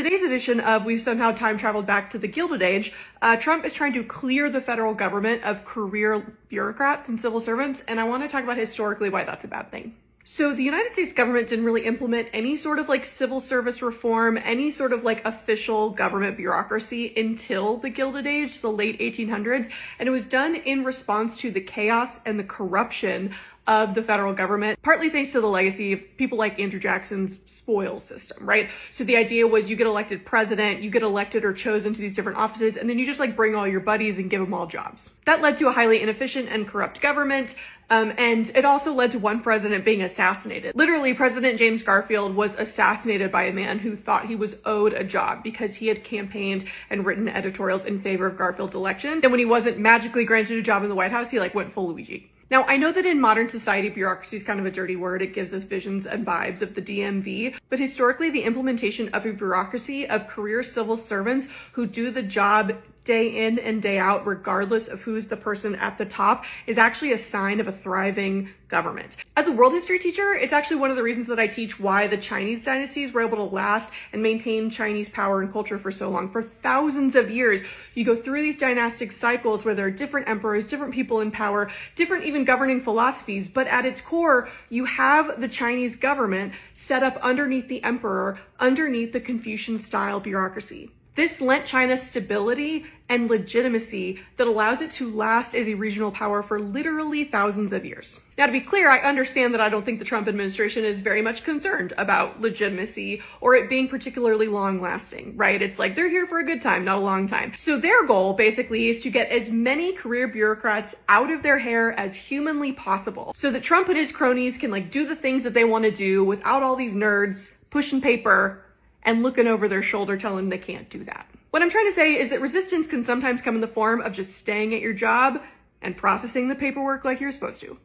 today's edition of We've Somehow Time Traveled Back to the Gilded Age, Trump is trying to clear the federal government of career bureaucrats and civil servants, and I want to talk about historically why that's a bad thing. So the United States government didn't really implement any sort of civil service reform, any sort of official government bureaucracy until the Gilded Age, the late 1800s, and it was done in response to the chaos and the corruption of the federal government, partly thanks to the legacy of people like Andrew Jackson's spoils system, right? So the idea was you get elected president, you get elected or chosen to these different offices, and then you just bring all your buddies and give them all jobs. That led to a highly inefficient and corrupt government. And it also led to one president being assassinated. Literally, President James Garfield was assassinated by a man who thought he was owed a job because he had campaigned and written editorials in favor of Garfield's election. And when he wasn't magically granted a job in the White House, he went full Luigi. Now, I know that in modern society, bureaucracy is kind of a dirty word. It gives us visions and vibes of the DMV, but historically, the implementation of a bureaucracy of career civil servants who do the job day in and day out, regardless of who's the person at the top, is actually a sign of a thriving government. As a world history teacher, it's actually one of the reasons that I teach why the Chinese dynasties were able to last and maintain Chinese power and culture for so long. For thousands of years, you go through these dynastic cycles where there are different emperors, different people in power, different even governing philosophies, but at its core, you have the Chinese government set up underneath the emperor, underneath the Confucian-style bureaucracy. This lent China stability and legitimacy that allows it to last as a regional power for literally thousands of years. Now, to be clear, I understand that I don't think the Trump administration is very much concerned about legitimacy or it being particularly long-lasting, right? It's they're here for a good time, not a long time. So their goal basically is to get as many career bureaucrats out of their hair as humanly possible so that Trump and his cronies can do the things that they want to do without all these nerds pushing paper and looking over their shoulder telling them they can't do that. What I'm trying to say is that resistance can sometimes come in the form of just staying at your job and processing the paperwork like you're supposed to.